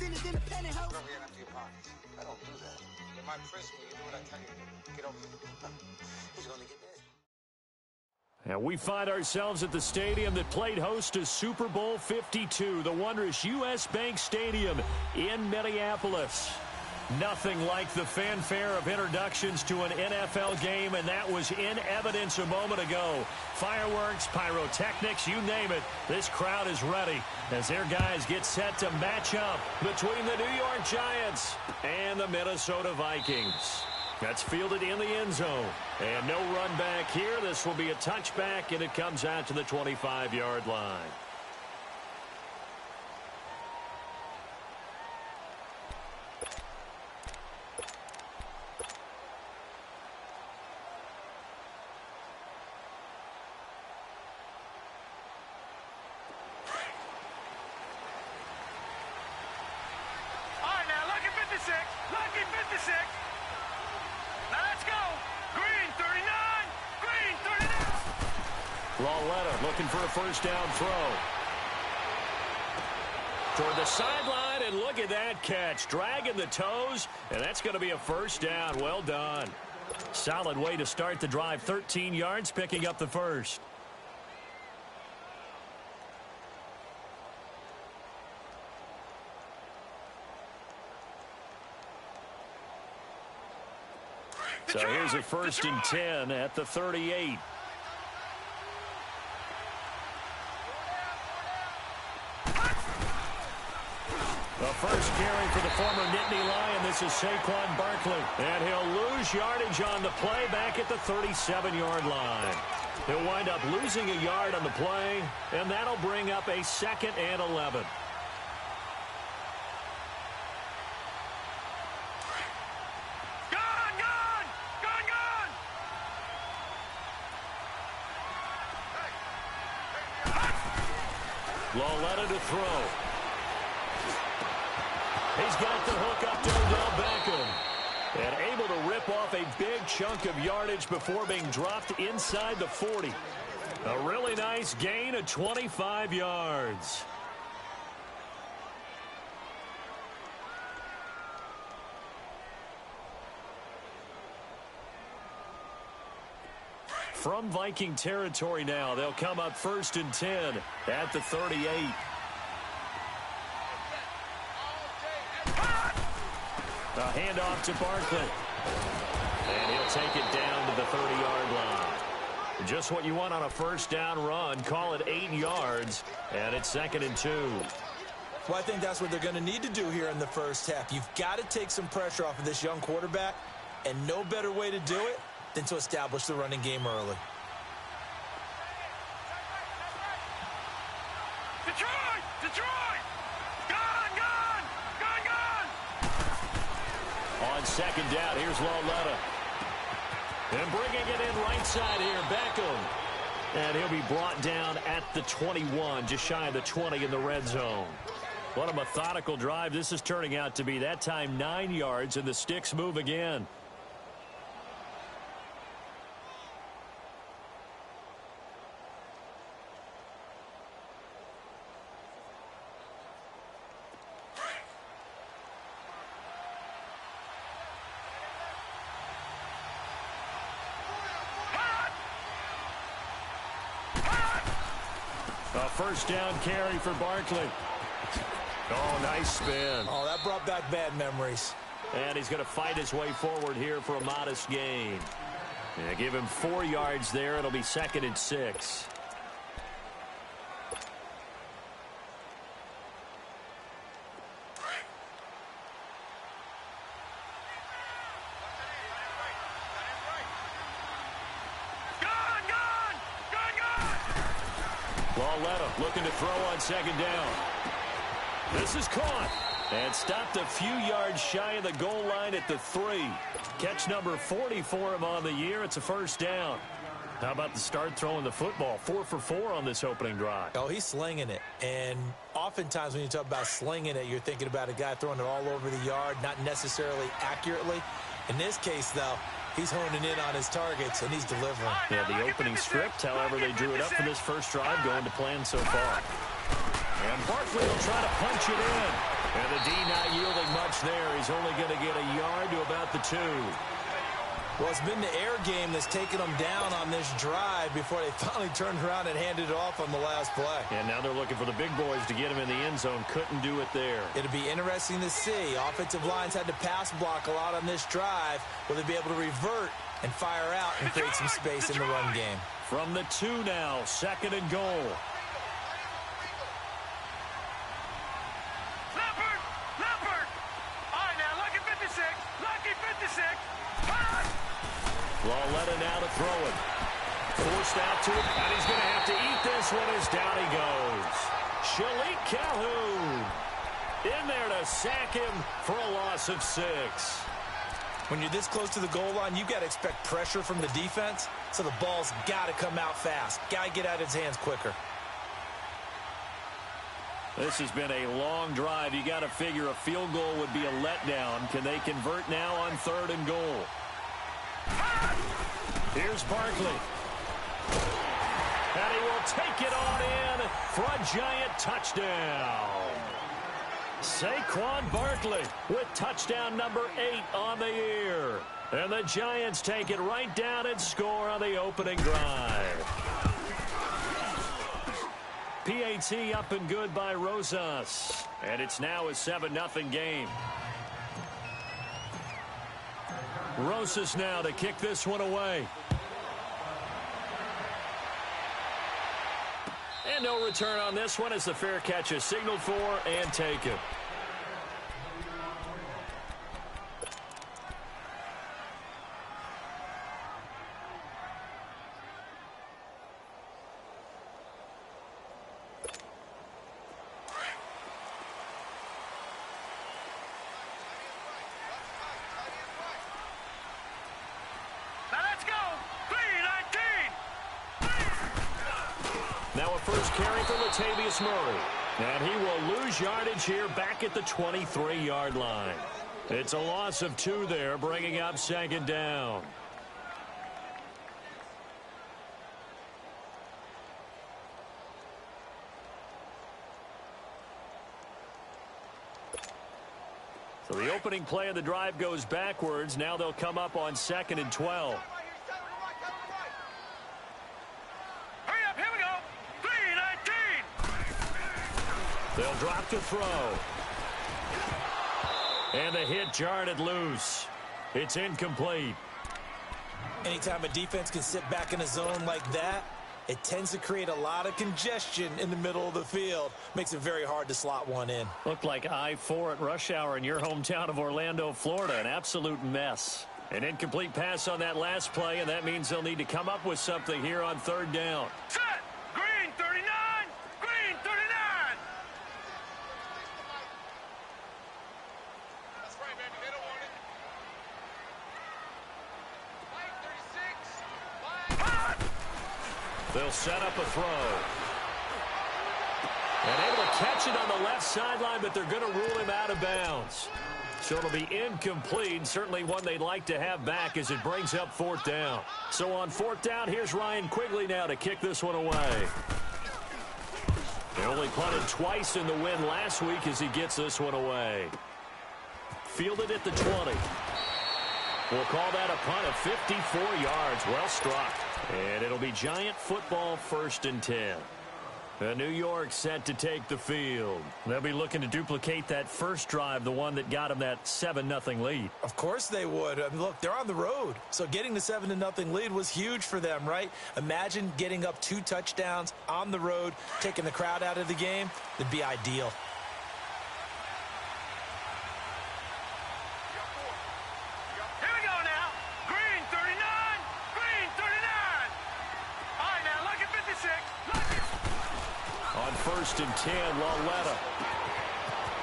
Over here and empty your pockets. I don't do that. In my prison, you do what I tell you to do. Get over here. He's going to get this. And we find ourselves at the stadium that played host to Super Bowl 52, the wondrous U.S. Bank Stadium in Minneapolis. Nothing like the fanfare of introductions to an NFL game, and that was in evidence a moment ago. Fireworks, pyrotechnics, you name it. This crowd is ready as their guys get set to match up between the New York Giants and the Minnesota Vikings. That's fielded in the end zone. And no run back here. This will be a touchback, and it comes out to the 25-yard line. Lucky 56. Now let's go. Green 39. Green 39. Lauletta looking for a first down throw. Toward the sideline, and look at that catch. Dragging the toes, and that's going to be a first down. Well done. Solid way to start the drive. 13 yards, picking up the first. So here's a first and 10 at the 38. The first carry for the former Nittany Lion. This is Saquon Barkley. And he'll lose yardage on the play back at the 37-yard line. He'll wind up losing a yard on the play, and that'll bring up a 2nd and 11. Lauletta to throw. He's got the hook up to Odell Beckham. And able to rip off a big chunk of yardage before being dropped inside the 40. A really nice gain of 25 yards. From Viking territory now, they'll come up first and 10 at the 38. A handoff to Barkley. And he'll take it down to the 30-yard line. Just what you want on a first down run. Call it 8 yards, and it's 2nd and 2. Well, I think that's what they're going to need to do here in the first half. You've got to take some pressure off of this young quarterback, and no better way to do it than to establish the running game early. Detroit! Detroit! Gone! Gone! Gone! Gone! On second down, here's Lauletta. And bringing it in right side here, Beckham. And he'll be brought down at the 21, just shy of the 20 in the red zone. What a methodical drive this is turning out to be. That time 9 yards, and the sticks move again. A first down carry for Barkley. Oh, nice spin. Oh, that brought back bad memories. And he's going to fight his way forward here for a modest gain. And give him 4 yards there. It'll be 2nd and 6. Lauletta looking to throw on second down. This is caught and stopped a few yards shy of the goal line at the 3. Catch number 40 for him on the year. It's a first down. How about the start throwing the football? 4 for 4 on this opening drive. Oh, he's slinging it. And oftentimes when you talk about slinging it, you're thinking about a guy throwing it all over the yard, not necessarily accurately. In this case, though, he's honing in on his targets, and he's delivering. Yeah, the opening script, however, they drew it up for this first drive, going to plan so far. And Barkley will try to punch it in. And the D not yielding much there. He's only going to get a yard to about the 2. Well, it's been the air game that's taken them down on this drive before they finally turned around and handed it off on the last play. And now they're looking for the big boys to get him in the end zone. Couldn't do it there. It'll be interesting to see. Offensive lines had to pass block a lot on this drive. Will they be able to revert and fire out and create some space in the run game? From the 2 now, 2nd and goal. Leopard! All right, now, lucky 56. Lucky 56. Lauletta now to throw it. Forced out to him, and he's going to have to eat this one as down he goes. Shalik Calhoun in there to sack him for a loss of 6. When you're this close to the goal line, you got to expect pressure from the defense, so the ball's got to come out fast. Got to get out of his hands quicker. This has been a long drive. You got to figure a field goal would be a letdown. Can they convert now on 3rd and goal? Here's Barkley. And he will take it on in for a giant touchdown. Saquon Barkley with touchdown number 8 on the year. And the Giants take it right down and score on the opening drive. PAT up and good by Rosas. And it's now a 7-0 game. Rosas now to kick this one away. And no return on this one as the fair catch is signaled for and taken. Carry for Latavius Murray. And he will lose yardage here back at the 23-yard line. It's a loss of 2 there, bringing up 2nd down. So the opening play of the drive goes backwards. Now they'll come up on 2nd and 12. They'll drop to throw. And the hit jarred loose. It's incomplete. Anytime a defense can sit back in a zone like that, it tends to create a lot of congestion in the middle of the field. Makes it very hard to slot one in. Looked like I-4 at rush hour in your hometown of Orlando, Florida. An absolute mess. An incomplete pass on that last play, and that means they'll need to come up with something here on 3rd down. Set! Green 39! Green 39! That's right, baby. They don't want it. White 36. White. They'll set up a throw. And able to catch it on the left sideline, but they're going to rule him out of bounds. So it'll be incomplete, certainly one they'd like to have back as it brings up 4th down. So on 4th down, here's Ryan Quigley now to kick this one away. They only punted twice in the win last week as he gets this one away. Fielded at the 20. We'll call that a punt of 54 yards. Well struck. And it'll be Giant football 1st and 10. New York set to take the field. They'll be looking to duplicate that first drive, the one that got them that 7-0 lead. Of course they would. I mean, look, they're on the road. So getting the 7-0 lead was huge for them, right? Imagine getting up 2 touchdowns on the road, taking the crowd out of the game. It'd be ideal. Here we go now. Green 39. Green 39. All right, now look at 56. On 1st and 10, Lauletta.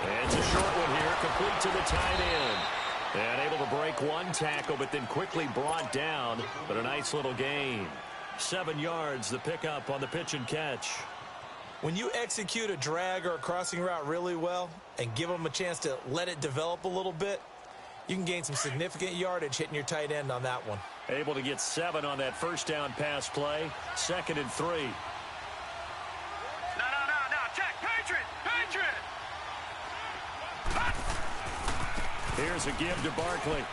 And it's a short one here, complete to the tight end. And able to break one tackle, but then quickly brought down. But a nice little gain. 7 yards, the pickup on the pitch and catch. When you execute a drag or a crossing route really well and give them a chance to let it develop a little bit, you can gain some significant yardage hitting your tight end on that one. Able to get 7 on that first down pass play. 2nd and 3. No, check, Patriot. Here's a give to Barkley.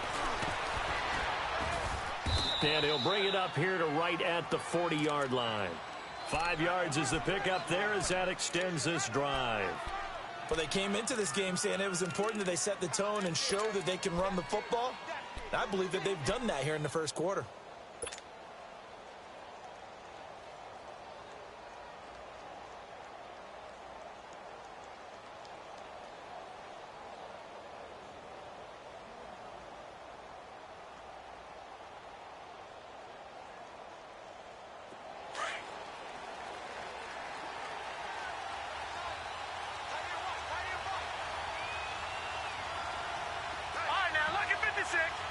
And he'll bring it up here to right at the 40-yard line. 5 yards is the pickup there as that extends this drive. Well, they came into this game saying it was important that they set the tone and show that they can run the football. And I believe that they've done that here in the first quarter.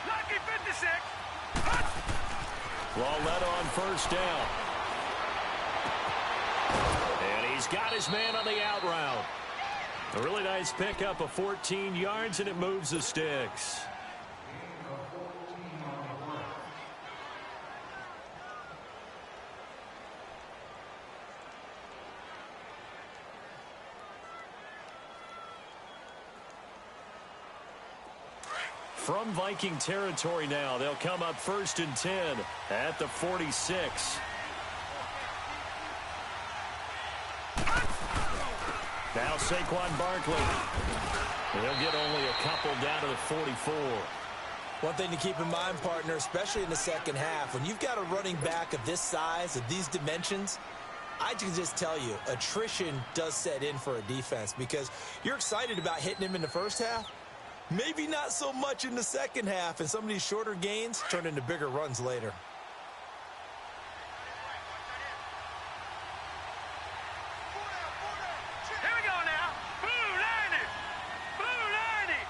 Lucky 56. Lauletta on first down. And he's got his man on the out route. A really nice pickup of 14 yards, and it moves the sticks. From Viking territory now, they'll come up 1st and 10 at the 46. Now Saquon Barkley. He'll get only a couple down to the 44. One thing to keep in mind, partner, especially in the second half, when you've got a running back of this size, of these dimensions, I can just tell you, attrition does set in for a defense because you're excited about hitting him in the first half. Maybe not so much in the second half, and some of these shorter gains turn into bigger runs later. Here we go now. Blue 90. Blue 90.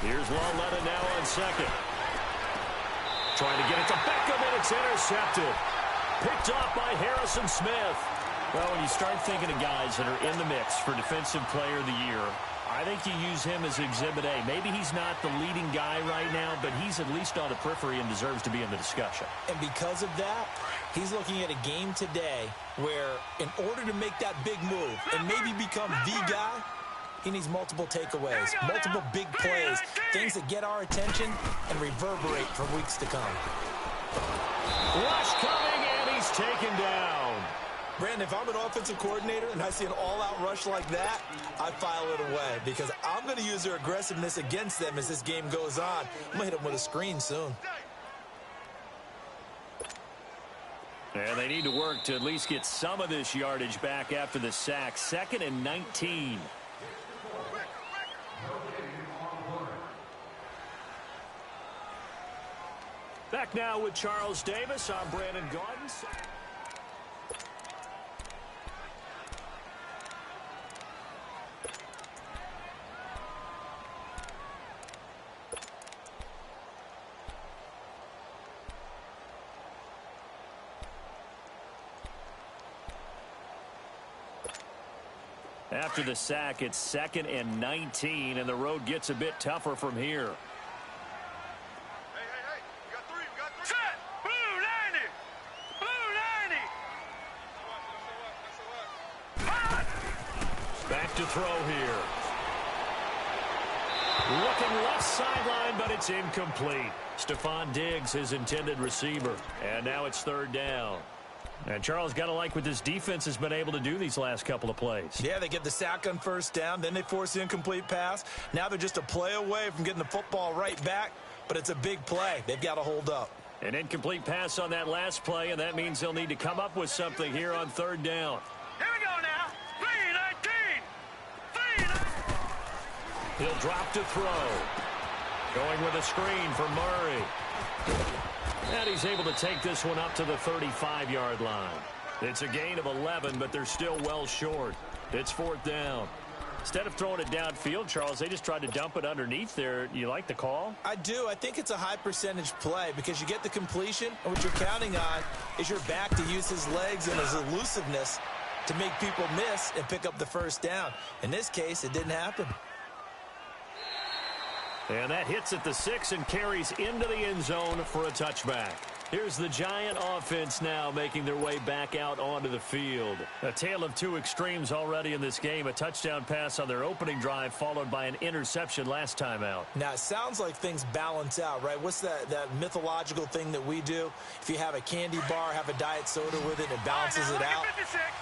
Here's Lauletta now on second. Trying to get it to Beckham, and it's intercepted. Picked off by Harrison Smith. Well, when you start thinking of guys that are in the mix for Defensive Player of the Year, I think you use him as Exhibit A. Maybe he's not the leading guy right now, but he's at least on the periphery and deserves to be in the discussion. And because of that, he's looking at a game today where in order to make that big move and maybe become the guy, he needs multiple takeaways, multiple big plays, things that get our attention and reverberate for weeks to come. Rush coming, and he's taken down. Brandon, if I'm an offensive coordinator and I see an all-out rush like that, I file it away because I'm going to use their aggressiveness against them as this game goes on. I'm going to hit them with a screen soon. And they need to work to at least get some of this yardage back after the sack. 2nd and 19. Back now with Charles Davis. I'm Brandon Gaudens. After the sack, it's 2nd and 19, and the road gets a bit tougher from here. Hey, you got three. Set! Blue 90! Blue 90! Back to throw here. Looking left sideline, but it's incomplete. Stephon Diggs, his intended receiver. And now it's 3rd down. And Charles, got to like what this defense has been able to do these last couple of plays. Yeah, they get the sack on 1st down, then they force the incomplete pass. Now they're just a play away from getting the football right back, but it's a big play. They've got to hold up. An incomplete pass on that last play, and that means they'll need to come up with something here on 3rd down. Here we go now. 3-19. 3-19. He'll drop to throw. Going with a screen for Murray. And he's able to take this one up to the 35-yard line. It's a gain of 11, but they're still well short. It's 4th down. Instead of throwing it downfield, Charles, they just tried to dump it underneath there. You like the call? I do. I think it's a high percentage play because you get the completion, and what you're counting on is your back to use his legs and his elusiveness to make people miss and pick up the 1st down. In this case, it didn't happen. And that hits at the 6 and carries into the end zone for a touchback. Here's the Giant offense now making their way back out onto the field. A tale of two extremes already in this game. A touchdown pass on their opening drive followed by an interception last time out. Now, it sounds like things balance out, right? What's that mythological thing that we do? If you have a candy bar, have a diet soda with it, it balances it out.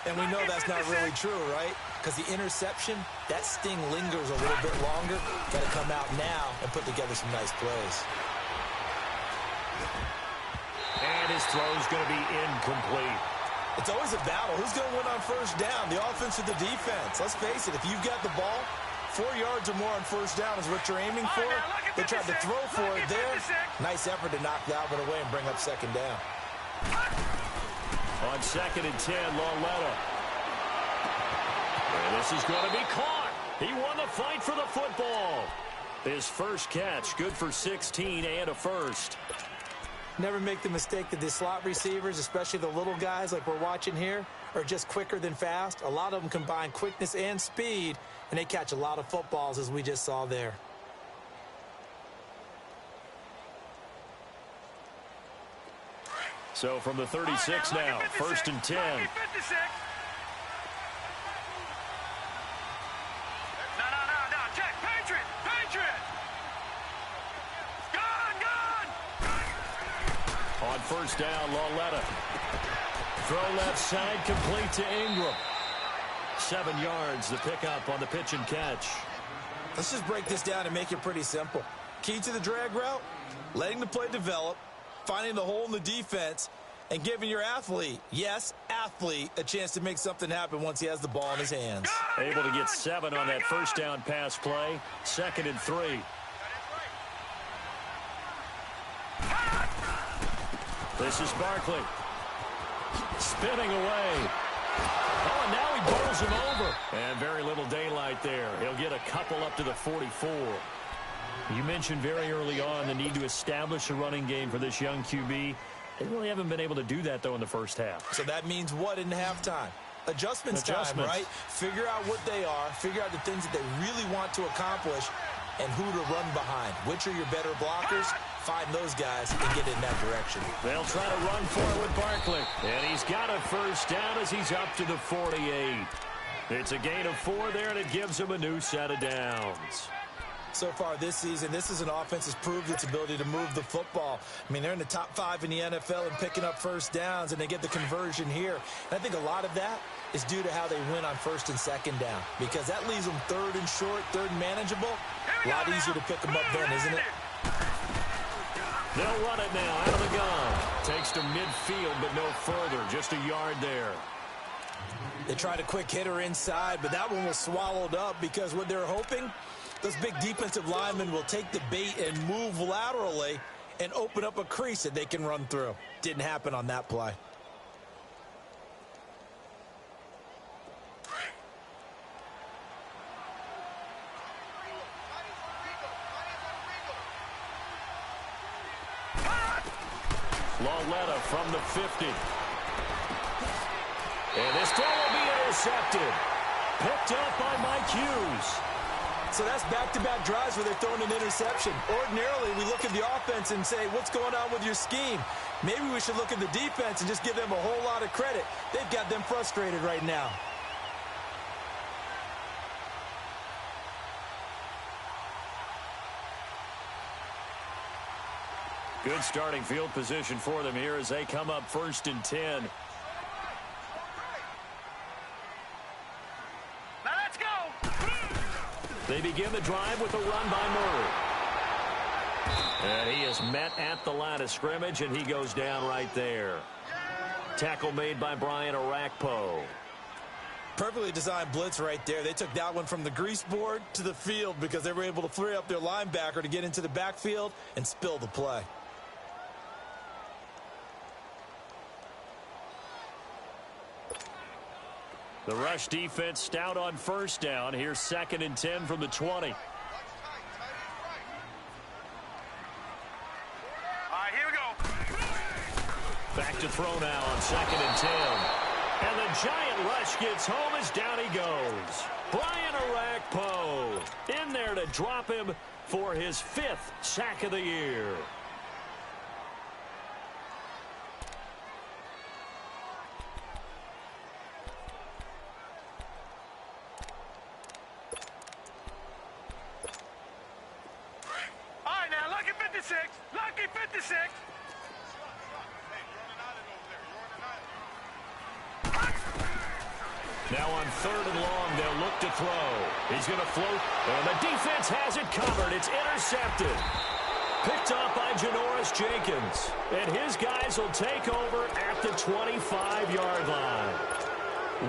And we know that's not really true, right? Because the interception, that sting lingers a little bit longer. Got to come out now and put together some nice plays. And his throw's going to be incomplete. It's always a battle. Who's going to win on first down, the offense or the defense? Let's face it, if you've got the ball, 4 yards or more on first down is what you're aiming for. They tried to throw for it there. Nice effort to knock that one away and bring up second down. On 2nd and 10, Lauletta. And this is going to be caught. He won the fight for the football. His first catch, good for 16 and a first. Never make the mistake that the slot receivers, especially the little guys like we're watching here, are just quicker than fast. A lot of them combine quickness and speed, and they catch a lot of footballs, as we just saw there. So from the 36 now, 1st and 10. No. Check. Patriot. On first down, Lauletta. Throw left side, complete to Ingram. 7 yards, the pickup on the pitch and catch. Let's just break this down and make it pretty simple. Key to the drag route, letting the play develop, finding the hole in the defense, and giving your athlete, yes, athlete, a chance to make something happen once he has the ball in his hands. Able to get 7 on that first down pass play. 2nd and 3. This is Barkley. Spinning away. Oh, and now he bowls him over. And very little daylight there. He'll get a couple up to the 44. You mentioned very early on the need to establish a running game for this young QB. They really haven't been able to do that, though, in the first half. So that means what in halftime? Adjustments time, right? Figure out what they are. Figure out the things that they really want to accomplish and who to run behind. Which are your better blockers? Find those guys and get in that direction. They'll try to run for it with Barkley. And he's got a first down as he's up to the 48. It's a gain of 4 there, and it gives him a new set of downs. So far this season, this is an offense that's proved its ability to move the football. I mean, they're in the top 5 in the NFL and picking up first downs, and they get the conversion here. And I think a lot of that is due to how they win on 1st and 2nd down, because that leaves them 3rd and short, 3rd and manageable. A lot easier to pick them up then, isn't it? They'll run it now out of the gun. Takes to midfield, but no further. Just a yard there. They tried a quick hitter inside, but that one was swallowed up because what they're hoping, those big defensive linemen will take the bait and move laterally and open up a crease that they can run through. Didn't happen on that play. Lauletta from the 50. And this throw will be intercepted. Picked up by Mike Hughes. So that's back-to-back drives where they're throwing an interception. Ordinarily, we look at the offense and say, what's going on with your scheme? Maybe we should look at the defense and just give them a whole lot of credit. They've got them frustrated right now. Good starting field position for them here as they come up 1st and 10. Now let's go. They begin the drive with a run by Murray. And he is met at the line of scrimmage, and he goes down right there. Tackle made by Brian Orakpo. Perfectly designed blitz right there. They took that one from the grease board to the field because they were able to free up their linebacker to get into the backfield and spill the play. The rush defense stout on first down. Here's 2nd and 10 from the 20. All right, here we go. Back to throw now on 2nd and 10. And the giant rush gets home as down he goes. Brian Orakpo in there to drop him for his 5th sack of the year. on 3rd and long, they'll look to throw. He's going to float, and the defense has it covered. It's intercepted. Picked off by Janoris Jenkins. And his guys will take over at the 25-yard line.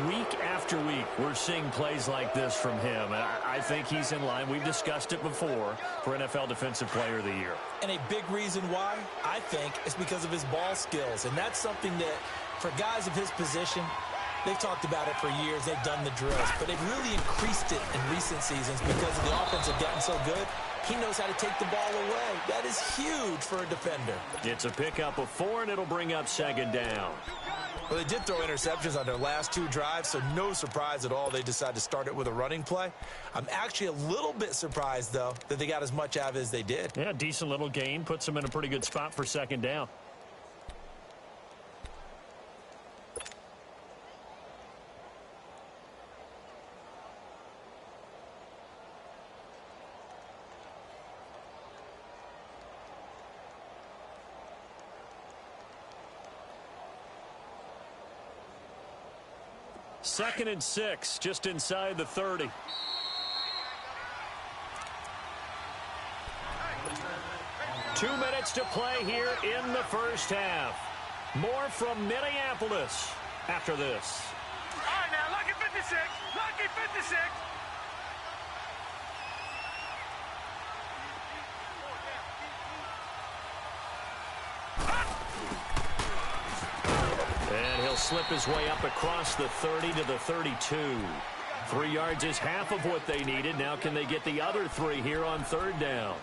Week after week, we're seeing plays like this from him. And I think he's in line. We've discussed it before for NFL Defensive Player of the Year. And a big reason why, I think, is because of his ball skills. And that's something that, for guys of his position, they've talked about it for years. They've done the drills. But they've really increased it in recent seasons because the offense have gotten so good. He knows how to take the ball away. That is huge for a defender. It's a pickup of 4, and it'll bring up 2nd down. Well, they did throw interceptions on their last 2 drives, so no surprise at all they decided to start it with a running play. I'm actually a little bit surprised, though, that they got as much out of it as they did. Yeah, decent little gain. Puts them in a pretty good spot for 2nd down. Second and 6, just inside the 30. Two minutes to play here in the first half. More from Minneapolis after this. All right, now, lucky 56. Lucky 56. And he'll slip his way up across the 30 to the 32. 3 yards is half of what they needed. Now can they get the other 3 here on 3rd down?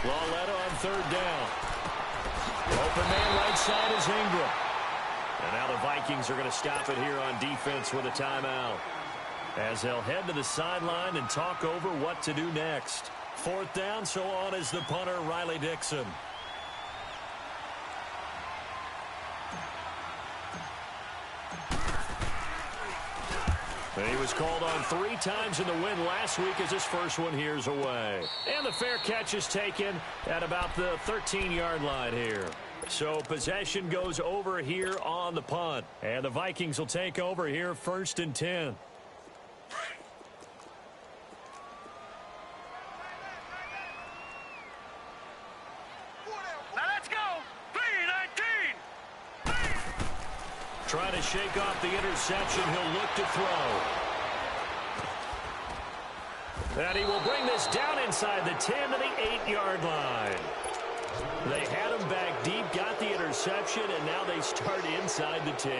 Lawletta on 3rd down. Open man right side is Ingram. And now the Vikings are going to stop it here on defense with a timeout, as they'll head to the sideline and talk over what to do next. 4th down, so on is the punter, Riley Dixon. And he was called on 3 times in the win last week as his first one here's away. And the fair catch is taken at about the 13-yard line here. So possession goes over here on the punt. And the Vikings will take over here 1st and 10. Now let's go. 3-19. Trying to shake off the interception. He'll look to throw. And he will bring this down inside the 10 to the 8-yard line. They had him back deep, got the interception, and now they start inside the 10.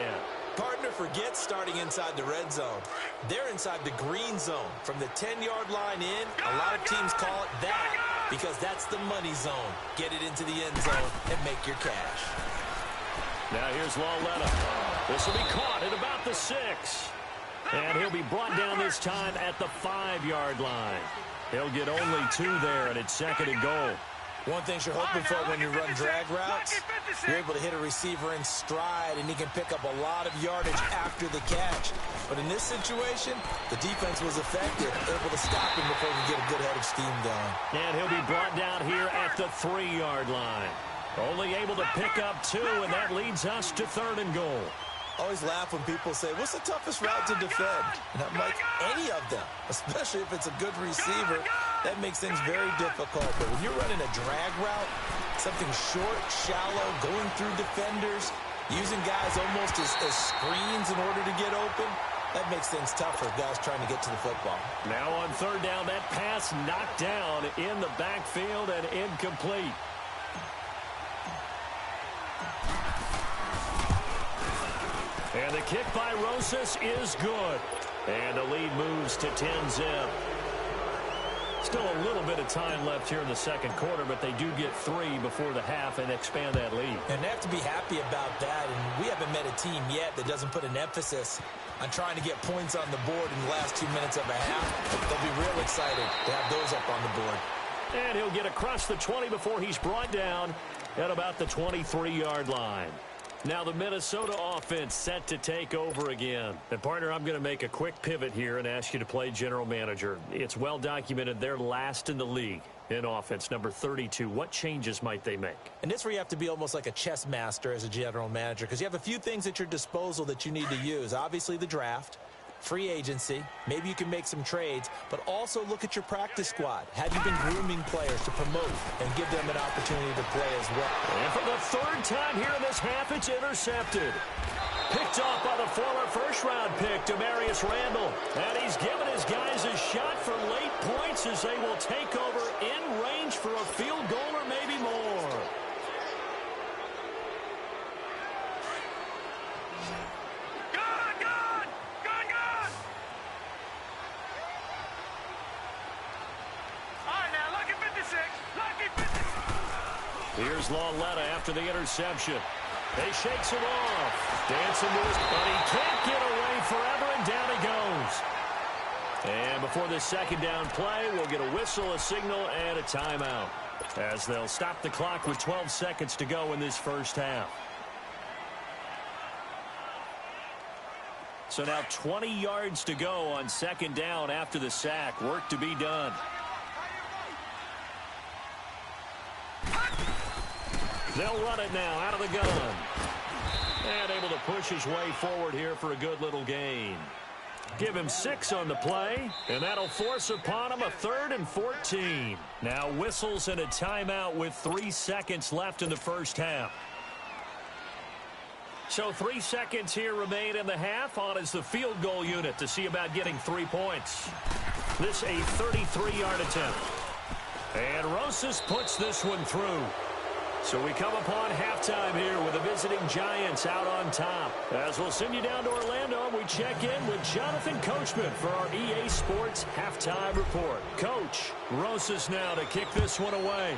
Partner forgets starting inside the red zone. They're inside the green zone. From the 10-yard line in, a lot of teams call it that because that's the money zone. Get it into the end zone and make your cash. Now here's Lawletta. This will be caught at about the 6. And he'll be brought down this time at the 5-yard line. He'll get only 2 there, and it's 2nd and goal. One thing you're hoping for when you run drag routes, you're able to hit a receiver in stride, and he can pick up a lot of yardage after the catch. But in this situation, the defense was effective, able to stop him before we get a good head of steam going. And he'll be brought down here at the 3-yard line. Only able to pick up 2, and that leads us to 3rd and goal. Always laugh when people say, what's the toughest route to defend? And I'm like, any of them, especially if it's a good receiver. That makes things very difficult. But when you're running a drag route, something short, shallow, going through defenders, using guys almost as screens in order to get open, that makes things tough for guys trying to get to the football. Now on 3rd down, that pass knocked down in the backfield and incomplete. And the kick by Rosas is good. And the lead moves to 10-zip. Still a little bit of time left here in the second quarter, but they do get 3 before the half and expand that lead. And they have to be happy about that. And we haven't met a team yet that doesn't put an emphasis on trying to get points on the board in the last 2 minutes of a half. They'll be real excited to have those up on the board. And he'll get across the 20 before he's brought down at about the 23-yard line. Now the Minnesota offense set to take over again. And, partner, I'm going to make a quick pivot here and ask you to play general manager. It's well documented they're last in the league in offense, number 32. What changes might they make? And this is where you have to be almost like a chess master as a general manager, because you have a few things at your disposal that you need to use. Obviously the draft, free agency, maybe you can make some trades, but also look at your practice squad. Have you been grooming players to promote and give them an opportunity to play as well? And for the third time here in this half, it's intercepted. Picked off by the former first-round pick, Demarius Randall. And he's given his guys a shot for late points as they will take over in range for a field goal or maybe more. Here's Lauletta after the interception. He shakes it off. Dancing to his, but he can't get away forever, and down he goes. And before this second down play, we'll get a whistle, a signal, and a timeout, as they'll stop the clock with 12 seconds to go in this first half. So now 20 yards to go on second down after the sack. Work to be done. They'll run it now out of the gun. And able to push his way forward here for a good little gain. Give him 6 on the play, and that'll force upon him a 3rd and 14. Now whistles and a timeout with 3 seconds left in the first half. So 3 seconds here remain in the half. On is the field goal unit to see about getting 3 points. This a 33-yard attempt. And Rosas puts this one through. So we come upon halftime here with the visiting Giants out on top. As we'll send you down to Orlando, we check in with Jonathan Coachman for our EA Sports Halftime Report. Coach, Rosas now to kick this one away.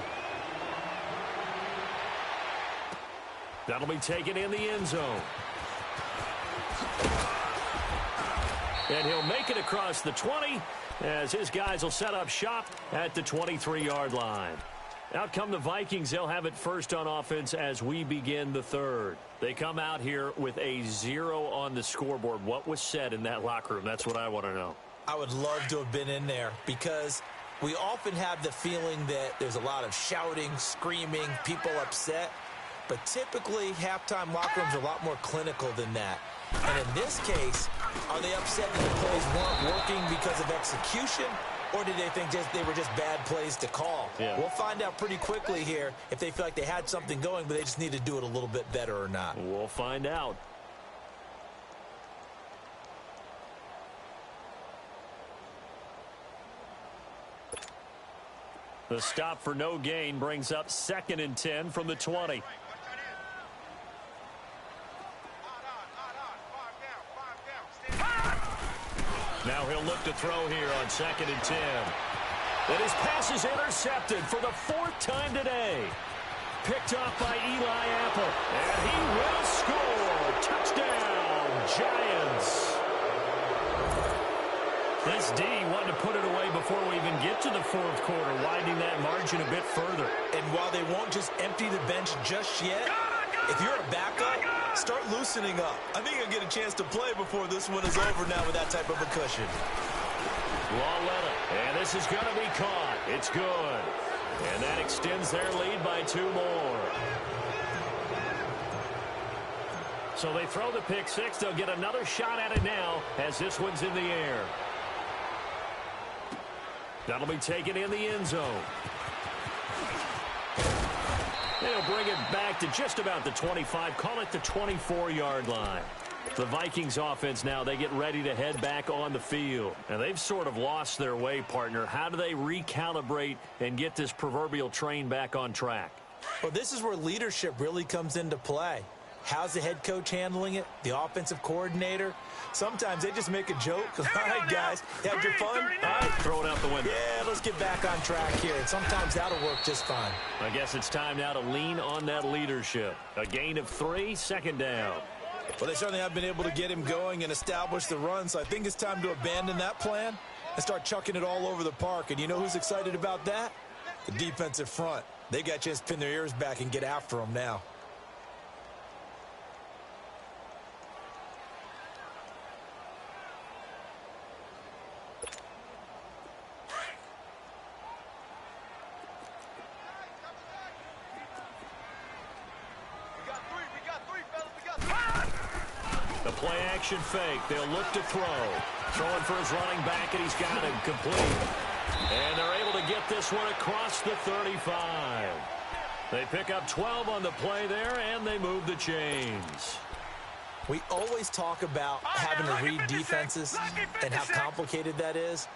That'll be taken in the end zone. And he'll make it across the 20 as his guys will set up shop at the 23-yard line. Out come the Vikings. They'll have it first on offense as we begin the third. They come out here with a 0 on the scoreboard. What was said in that locker room? That's what I want to know. I would love to have been in there because we often have the feeling that there's a lot of shouting, screaming, people upset. But typically, halftime locker rooms are a lot more clinical than that. And in this case, are they upset that the plays weren't working because of execution? Or did they think they were just bad plays to call? Yeah. We'll find out pretty quickly here if they feel like they had something going, but they just need to do it a little bit better or not. We'll find out. The stop for no gain brings up 2nd and 10 from the 20. Now he'll look to throw here on 2nd and 10. And his pass is intercepted for the 4th time today. Picked off by Eli Apple. And he will score. Touchdown, Giants. This D wanted to put it away before we even get to the 4th quarter, widening that margin a bit further. And while they won't just empty the bench just yet, if you're a backup, start loosening up. I think you'll get a chance to play before this one is over now with that type of a cushion. Lauletta, and this is going to be caught. It's good. And that extends their lead by 2 more. So they throw the pick 6. They'll get another shot at it now as this one's in the air. That'll be taken in the end zone. They'll bring it back to just about the 25. Call it the 24-yard line. The Vikings offense now, they get ready to head back on the field. And they've sort of lost their way, partner. How do they recalibrate and get this proverbial train back on track? Well, this is where leadership really comes into play. How's the head coach handling it? The offensive coordinator? Sometimes they just make a joke. All right, guys, you had your fun? All right. Throw it out the window. Yeah, let's get back on track here. And sometimes that'll work just fine. I guess it's time now to lean on that leadership. A gain of 3, 2nd down. Well, they certainly have been able to get him going and establish the run, so I think it's time to abandon that plan and start chucking it all over the park. And you know who's excited about that? The defensive front, they got a chance to pin their ears back and get after him now. The play-action fake. They'll look to throw. Throwing for his running back, and he's got him complete. And they're able to get this one across the 35. They pick up 12 on the play there, and they move the chains. We always talk about having to read defenses and how complicated that is.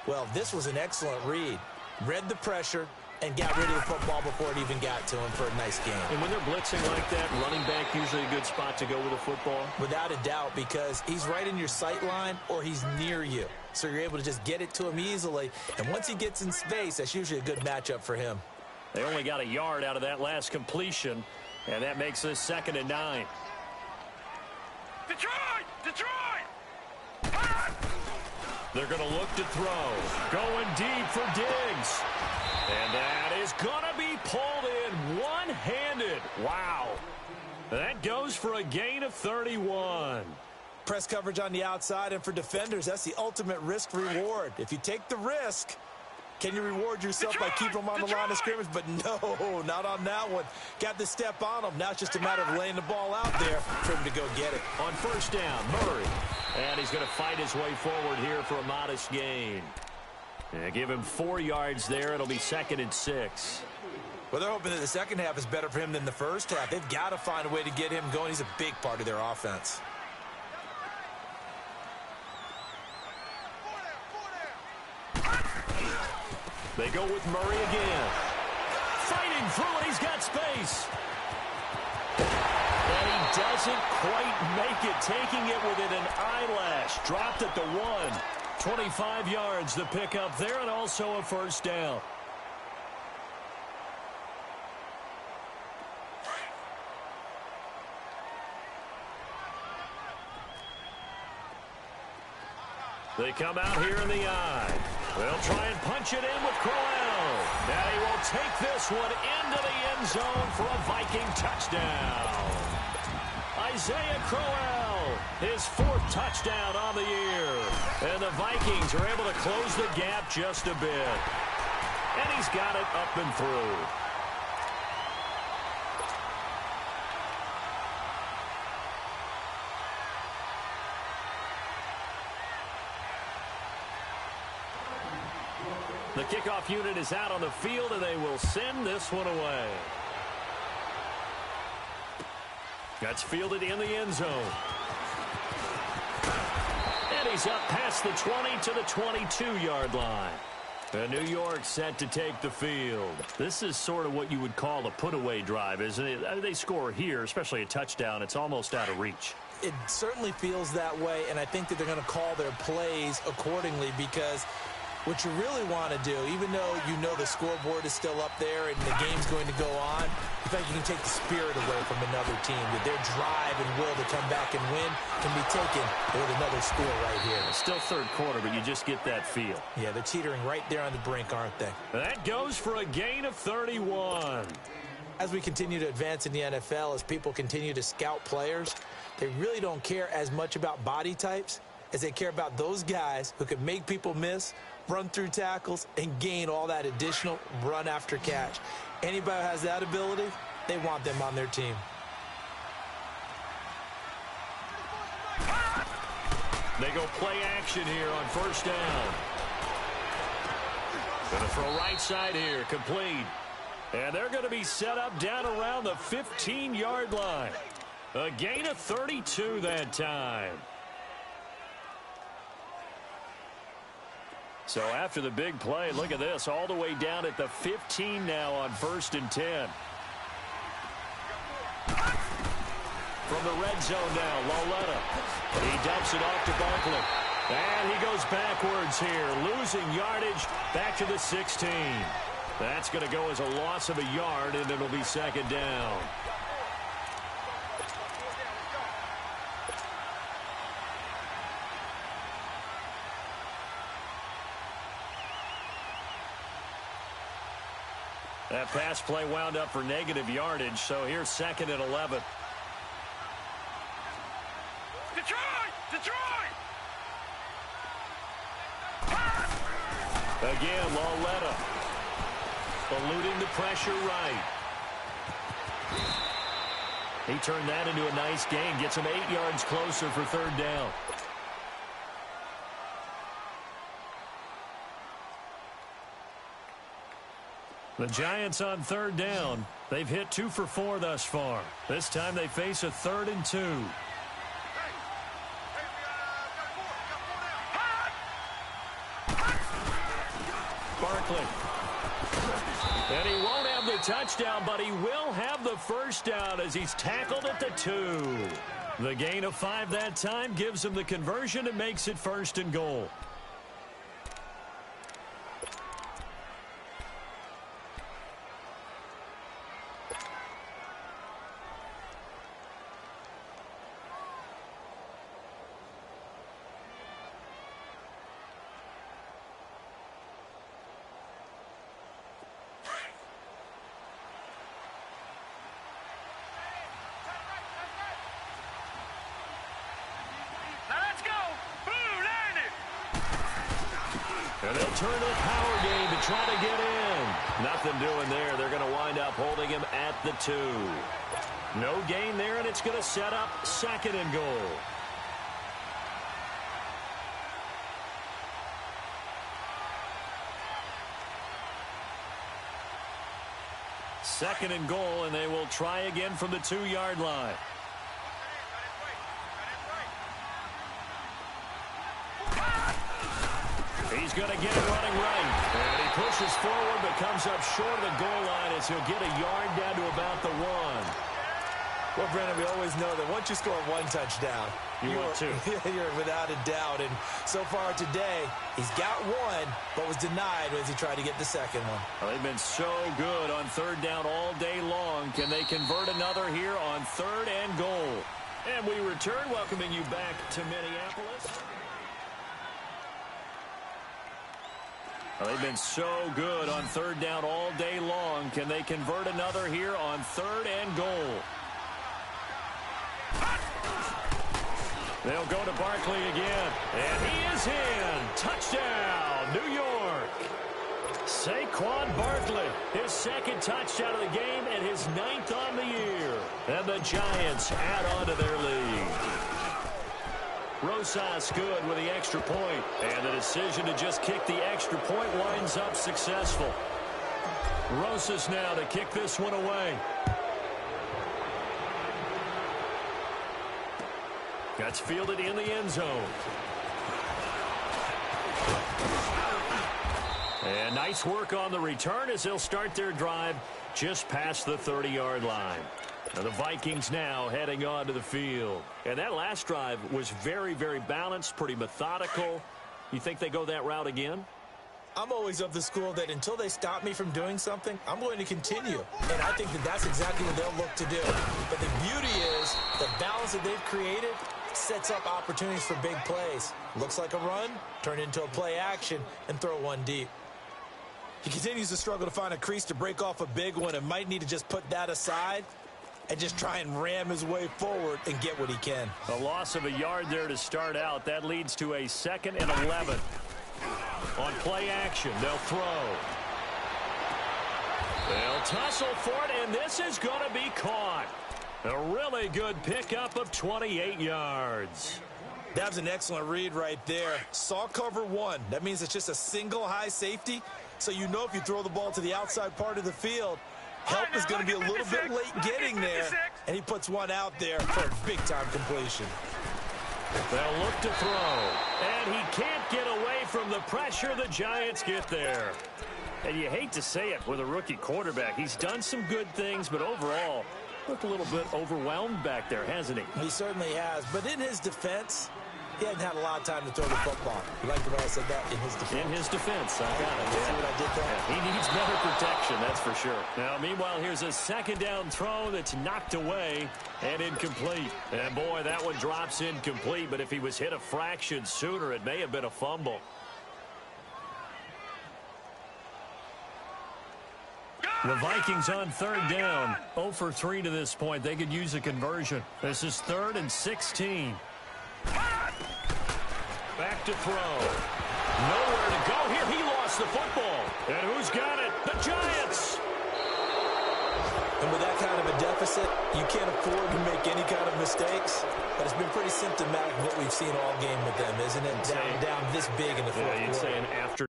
Well, this was an excellent read. Read the pressure and got rid of the football before it even got to him for a nice game. And when they're blitzing like that, running back usually a good spot to go with a football? Without a doubt, because he's right in your sight line or he's near you. So you're able to just get it to him easily. And once he gets in space, that's usually a good matchup for him. They only got a yard out of that last completion, and that makes this 2nd and 9. Detroit! Detroit! They're going to look to throw. Going deep for Diggs. And that is going to be pulled in one-handed. Wow. That goes for a gain of 31. Press coverage on the outside, and for defenders, that's the ultimate risk reward. If you take the risk, can you reward yourself by keeping them on the line of scrimmage? But no, not on that one. Got the step on him. Now it's just a matter of laying the ball out there for him to go get it. On 1st down, Murray. And he's going to fight his way forward here for a modest gain. Yeah, give him 4 yards there. It'll be 2nd and 6. Well, they're hoping that the second half is better for him than the first half. They've got to find a way to get him going. He's a big part of their offense. They go with Murray again. Fighting through it. He's got space. And he doesn't quite make it. Taking it within an eyelash. Dropped at the 1. 25 yards to pick up there, and also a 1st down. They come out here in the eye. They'll try and punch it in with Crowell. Now he will take this one into the end zone for a Viking touchdown. Isaiah Crowell, his 4th touchdown on the year. And the Vikings are able to close the gap just a bit. And he's got it up and through. The kickoff unit is out on the field, and they will send this one away. That's fielded in the end zone. And he's up past the 20 to the 22-yard line. And New York set to take the field. This is sort of what you would call a put-away drive, isn't it? They score here, especially a touchdown. It's almost out of reach. It certainly feels that way, and I think that they're going to call their plays accordingly, because what you really want to do, even though you know the scoreboard is still up there and the game's going to go on, in fact, you can take the spirit away from another team. That their drive and will to come back and win can be taken with another score right here. It's still 3rd quarter, but you just get that feel. Yeah, they're teetering right there on the brink, aren't they? That goes for a gain of 31. As we continue to advance in the NFL, as people continue to scout players, they really don't care as much about body types as they care about those guys who can make people miss, run through tackles, and gain all that additional run after catch. Anybody who has that ability, they want them on their team. They go play action here on 1st down. Gonna throw right side here, complete. And they're going to be set up down around the 15-yard line. A gain of 32 that time. So after the big play, look at this, all the way down at the 15 now on 1st and 10. From the red zone now, Loletta. He dumps it off to Barkley. And he goes backwards here, losing yardage back to the 16. That's going to go as a loss of a yard, and it'll be 2nd down. That pass play wound up for negative yardage, so here's 2nd and 11. Detroit! Detroit! Again, Lauletta eluding the pressure right. He turned that into a nice gain, gets him 8 yards closer for 3rd down. The Giants on 3rd down. They've hit 2 for 4 thus far. This time they face a 3rd and 2. Barkley. And he won't have the touchdown, but he will have the first down as he's tackled at the 2. The gain of 5 that time gives him the conversion and makes it 1st and goal. And they'll turn to the power game to try to get in. Nothing doing there. They're going to wind up holding him at the 2. No gain there, and it's going to set up 2nd and goal. Second and goal, and they will try again from the 2-yard line. He's going to get it running right. And he pushes forward but comes up short of the goal line as he'll get a yard down to about the 1. Well, Brennan, we always know that once you score 1 touchdown, you want 2. You're without a doubt. And so far today, he's got 1, but was denied as he tried to get the 2nd one. Well, they've been so good on 3rd down all day long. Can they convert another here on 3rd and goal? And we return, welcoming you back to Minneapolis. Well, they've been so good on 3rd down all day long. Can they convert another here on 3rd and goal? They'll go to Barkley again. And he is in. Touchdown, New York. Saquon Barkley, his 2nd touchdown of the game and his 9th on the year. And the Giants add on to their lead. Rosas good with the extra point. And the decision to just kick the extra point winds up successful. Rosas now to kick this one away. That's fielded in the end zone. And nice work on the return as they'll start their drive just past the 30-yard line. Now the Vikings now heading onto the field. And that last drive was very, very balanced, pretty methodical. You think they go that route again? I'm always of the school that until they stop me from doing something, I'm going to continue. And I think that that's exactly what they'll look to do. But the beauty is the balance that they've created sets up opportunities for big plays. Looks like a run, turn into a play action, and throw one deep. He continues to struggle to find a crease to break off a big one and might need to just put that aside and just try and ram his way forward and get what he can. A loss of a yard there to start out. That leads to a 2nd and 11. On play action, they'll throw. They'll tussle for it, and this is going to be caught. A really good pickup of 28 yards. That was an excellent read right there. Saw cover 1. That means it's just a single high safety. So you know if you throw the ball to the outside part of the field, help is going to be a little bit late getting there. And he puts one out there for a big-time completion. They'll look to throw. And he can't get away from the pressure. The Giants get there. And you hate to say it with a rookie quarterback. He's done some good things, but overall, looked a little bit overwhelmed back there, hasn't he? He certainly has. But in his defense, he hasn't had a lot of time to throw the football. You like the way I said that? In his defense. In his defense. I got it. See what I did there? Yeah, he needs better protection, that's for sure. Now, meanwhile, here's a 2nd down throw that's knocked away and incomplete. And, boy, that one drops incomplete. But if he was hit a fraction sooner, it may have been a fumble. The Vikings on third down. 0 for 3 to this point. They could use a conversion. This is 3rd and 16. Back to throw. Nowhere to go here. He lost the football. And who's got it? The Giants. And with that kind of a deficit, you can't afford to make any kind of mistakes. But it's been pretty symptomatic of what we've seen all game with them, isn't it? Down this big in the fourth quarter. You'd say an after.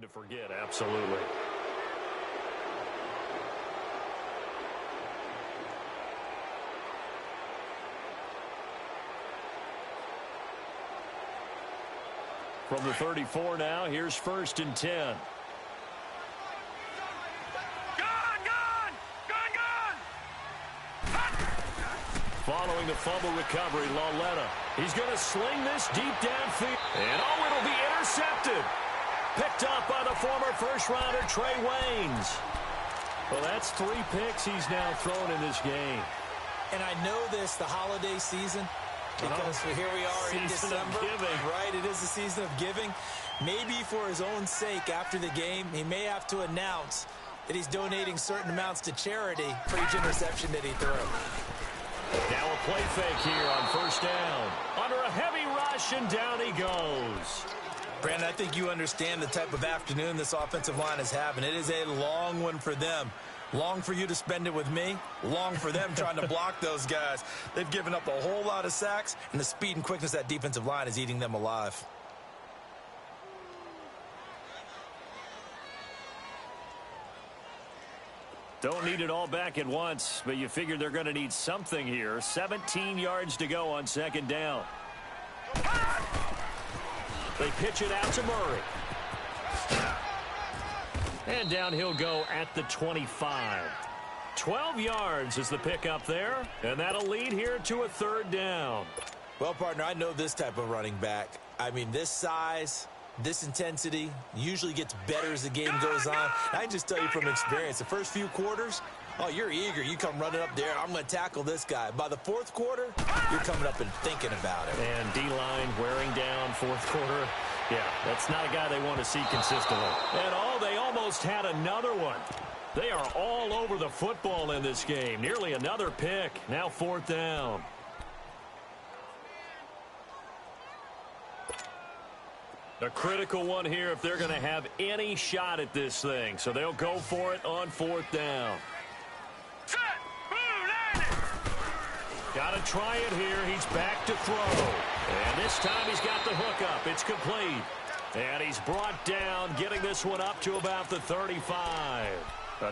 To forget, absolutely. From the 34 now, here's 1st and 10. Gone! Gone! Gone! Following the fumble recovery, Lauletta. He's going to sling this deep downfield. And oh, it'll be intercepted. Picked up by the former first-rounder Trey Waynes. Well, that's 3 picks he's now thrown in this game. And I know this, the holiday season, because here we are in December. Right, it is the season of giving. Maybe for his own sake, after the game, he may have to announce that he's donating certain amounts to charity for each interception that he threw. Now a play fake here on 1st down. Under a heavy rush, and down he goes. Brandon, I think you understand the type of afternoon this offensive line is having. It is a long one for them. Long for you to spend it with me. Long for them trying to block those guys. They've given up a whole lot of sacks, and the speed and quickness of that defensive line is eating them alive. Don't need it all back at once, but you figure they're going to need something here. 17 yards to go on 2nd down. They pitch it out to Murray. And down he'll go at the 25. 12 yards is the pickup there, and that'll lead here to a 3rd down. Well, partner, I know this type of running back. I mean, this size, this intensity usually gets better as the game goes on. I can just tell you from experience, the first few quarters, oh, you're eager. You come running up there. I'm going to tackle this guy. By the 4th quarter, you're coming up and thinking about it. And D-line wearing down 4th quarter. Yeah, that's not a guy they want to see consistently. And they almost had another one. They are all over the football in this game. Nearly another pick. Now 4th down. A critical one here if they're going to have any shot at this thing. So they'll go for it on 4th down. Set! Boom! Landed! Got to try it here. He's back to throw. And this time he's got the hook up. It's complete. And he's brought down, getting this one up to about the 35.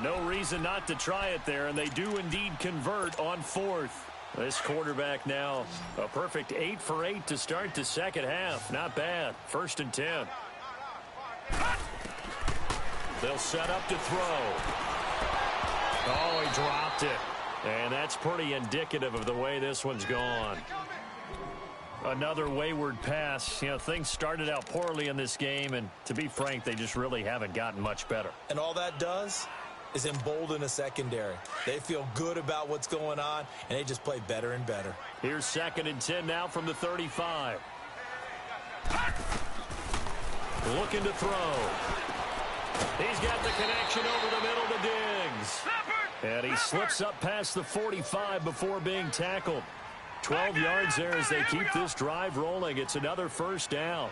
No reason not to try it there, and they do indeed convert on 4th. This quarterback now a perfect 8 for 8 to start the 2nd half. Not bad. 1st and 10. They'll set up to throw. Oh, he dropped it. And that's pretty indicative of the way this one's gone. Another wayward pass. You know, things started out poorly in this game, and to be frank, they just really haven't gotten much better. And all that does is embolden a secondary. They feel good about what's going on, and they just play better and better. Here's 2nd and 10 now from the 35. Looking to throw. He's got the connection over the middle to Diggs. And he slips up past the 45 before being tackled. 12 yards there as they keep this drive rolling. It's another 1st down.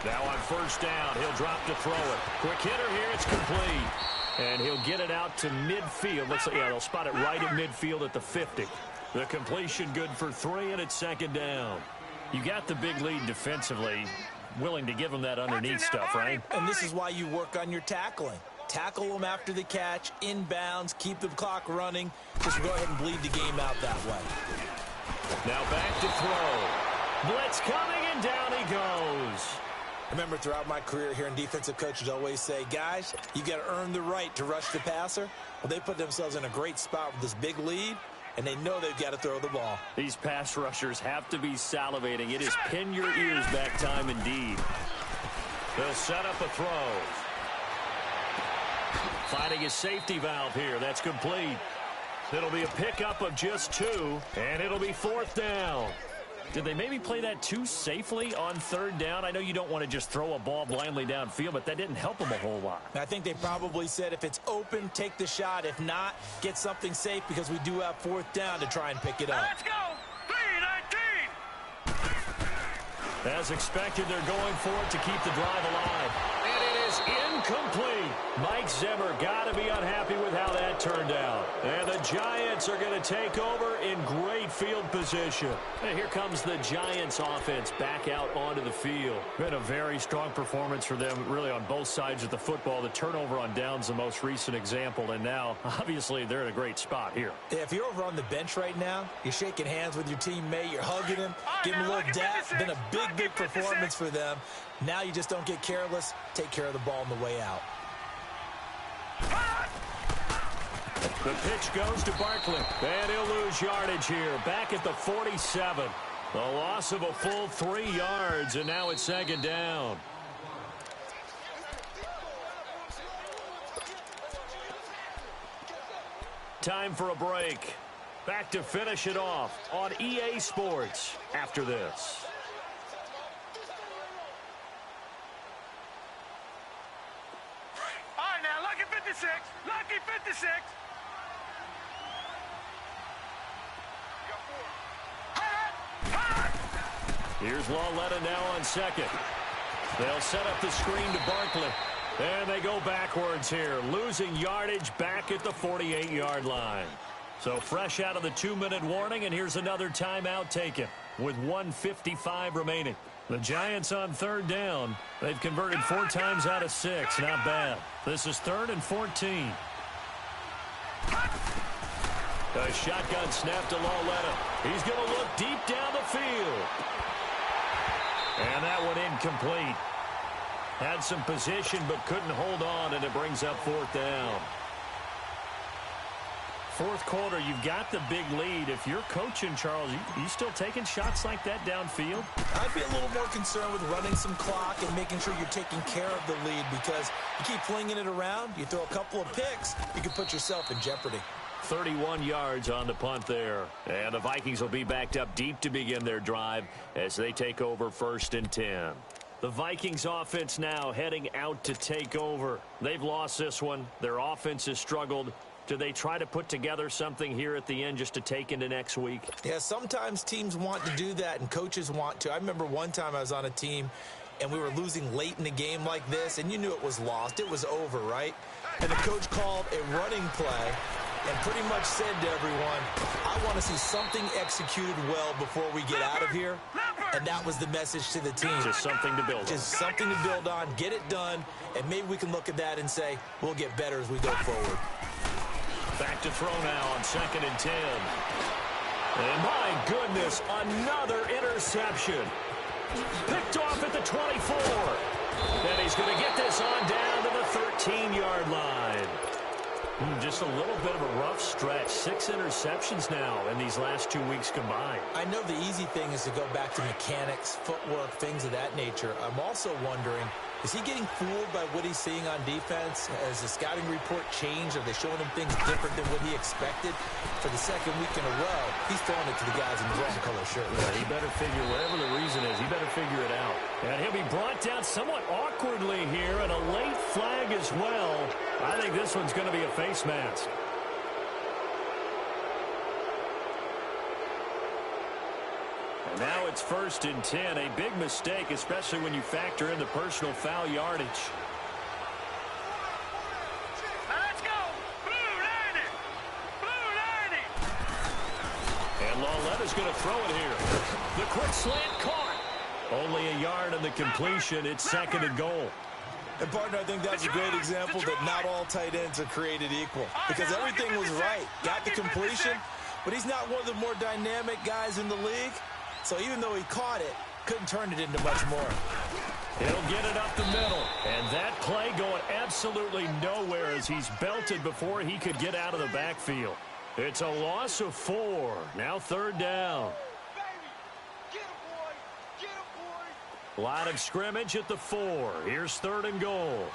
Now on 1st down, he'll drop to throw it. Quick hitter here, it's complete. And he'll get it out to midfield. Looks like, yeah, they'll spot it right at midfield at the 50. The completion good for 3, and it's 2nd down. You got the big lead defensively. Willing to give them that underneath stuff, right? And this is why you work on your tackling. Tackle them after the catch, inbounds, keep the clock running. Just go ahead and bleed the game out that way. Now back to throw. Blitz coming, and down he goes. Remember, throughout my career here in defensive coaches always say, guys, you got to earn the right to rush the passer. Well, they put themselves in a great spot with this big lead, and they know they've got to throw the ball. These pass rushers have to be salivating. It is pin your ears back time indeed. They'll set up a throw. Finding his safety valve here. That's complete. It'll be a pickup of just 2, and it'll be 4th down. Did they maybe play that too safely on 3rd down? I know you don't want to just throw a ball blindly downfield, but that didn't help them a whole lot. I think they probably said if it's open, take the shot. If not, get something safe because we do have 4th down to try and pick it up. Let's go! 3-19! As expected, they're going for it to keep the drive alive. And it is incomplete. Mike Zimmer got to be unhappy with how that turned out. And the Giants are going to take over in great field position. And here comes the Giants offense back out onto the field. Been a very strong performance for them, really, on both sides of the football. The turnover on downs, the most recent example. And now, obviously, they're in a great spot here. Yeah, if you're over on the bench right now, you're shaking hands with your teammate, you're hugging him, giving him a little dap. Been a big performance for them. Now you just don't get careless. Take care of the ball on the way out. The pitch goes to Barkley, and he'll lose yardage here. Back at the 47. A loss of a full 3 yards, and now it's 2nd down. Time for a break. Back to finish it off on EA Sports after this. All right, now, lucky 56. Lucky 56. Here's Lawletta now on 2nd. They'll set up the screen to Barkley. And they go backwards here, losing yardage back at the 48-yard line. So fresh out of the 2-minute warning, and here's another timeout taken with 1:55 remaining. The Giants on 3rd down. They've converted 4 times out of 6. Not bad. This is 3rd and 14. A shotgun snap to Lawletta. He's going to look deep down the field. And that one incomplete. Had some position but couldn't hold on, and it brings up 4th down. 4th quarter, you've got the big lead. If you're coaching, Charles, you still taking shots like that downfield? I'd be a little more concerned with running some clock and making sure you're taking care of the lead, because you keep flinging it around, you throw a couple of picks, you can put yourself in jeopardy. 31 yards on the punt there. And the Vikings will be backed up deep to begin their drive as they take over 1st and 10. The Vikings offense now heading out to take over. They've lost this one. Their offense has struggled. Do they try to put together something here at the end just to take into next week? Yeah, sometimes teams want to do that and coaches want to. I remember one time I was on a team and we were losing late in the game like this, and you knew it was lost. It was over, right? And the coach called a running play and pretty much said to everyone, I want to see something executed well before we get out of here. And that was the message to the team. Just something to build on. Just something to build on, get it done, and maybe we can look at that and say, we'll get better as we go forward. Back to throw now on 2nd and 10. And my goodness, another interception. Picked off at the 24. And he's going to get this on down to the 13-yard line. Just a little bit of a rough stretch. 6 interceptions now in these last 2 weeks combined. I know the easy thing is to go back to mechanics, footwork, things of that nature. I'm also wondering, is he getting fooled by what he's seeing on defense? Has the scouting report changed? Are they showing him things different than what he expected? For the 2nd week in a row, he's throwing it to the guys in the red color shirt. Yeah, he better figure, whatever the reason is, he better figure it out. And he'll be brought down somewhat awkwardly here, and a late flag as well. I think this one's going to be a face mask. And now it's 1st and 10. A big mistake, especially when you factor in the personal foul yardage. Now let's go. Blue 90. Blue 90. And Lawletta's going to throw it here. The quick slant caught. Only a yard on the completion. It's 2nd and goal. And, partner, I think that's a great example that not all tight ends are created equal. Because everything was right. Got the completion, but he's not one of the more dynamic guys in the league. So even though he caught it, couldn't turn it into much more. He'll get it up the middle. And that play going absolutely nowhere as he's belted before he could get out of the backfield. It's a loss of 4. Now 3rd down. Line of scrimmage at the 4. Here's 3rd and goal.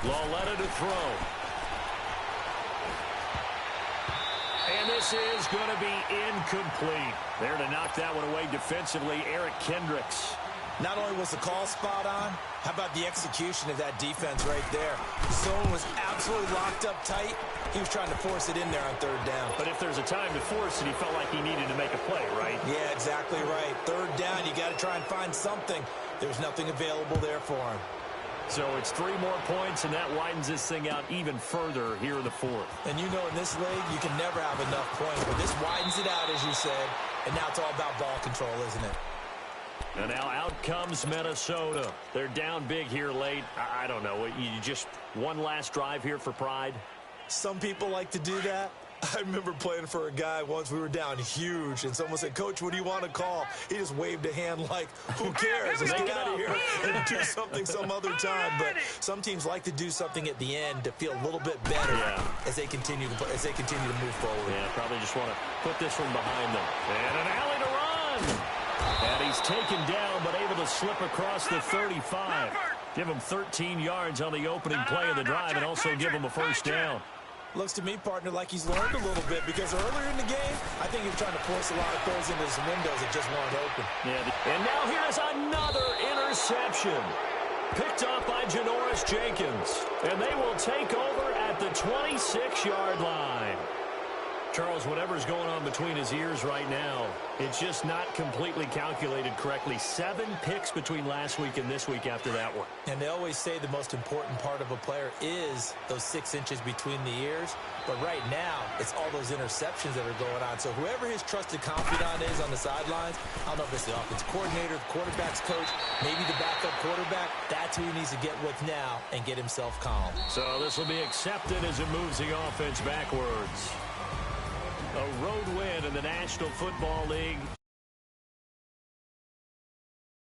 Lauletta to throw. And this is going to be incomplete. There to knock that one away defensively, Eric Kendricks. Not only was the call spot on, how about the execution of that defense right there? Zone was absolutely locked up tight. He was trying to force it in there on third down. But if there's a time to force it, he felt like he needed to make a play, right? Yeah, exactly right. Third down, you got to try and find something. There's nothing available there for him. So it's 3 more points, and that widens this thing out even further here in the fourth. And you know in this league, you can never have enough points. But this widens it out, as you said. And now it's all about ball control, isn't it? And now out comes Minnesota. They're down big here late. I don't know. You just one last drive here for pride? Some people like to do that. I remember playing for a guy once. We were down huge, and someone said, "Coach, what do you want to call?" He just waved a hand like, who cares? Let's get out of here and do something some other time. But some teams like to do something at the end to feel a little bit better as they continue to move forward. Yeah, probably just want to put this one behind them. And an alley to run. And he's taken down, but able to slip across the 35. Give him 13 yards on the opening play of the drive and also give him a first down. Looks to me, partner, like he's learned a little bit because earlier in the game, I think he was trying to force a lot of throws into his windows that just weren't open. Yeah, and now here's another interception. Picked up by Janoris Jenkins. And they will take over at the 26-yard line. Charles, whatever's going on between his ears right now, it's just not completely calculated correctly. 7 picks between last week and this week after that one. And they always say the most important part of a player is those 6 inches between the ears. But right now, it's all those interceptions that are going on. So whoever his trusted confidant is on the sidelines, I don't know if it's the offensive coordinator, the quarterback's coach, maybe the backup quarterback, that's who he needs to get with now and get himself calm. So this will be accepted as it moves the offense backwards. A road win in the National Football League.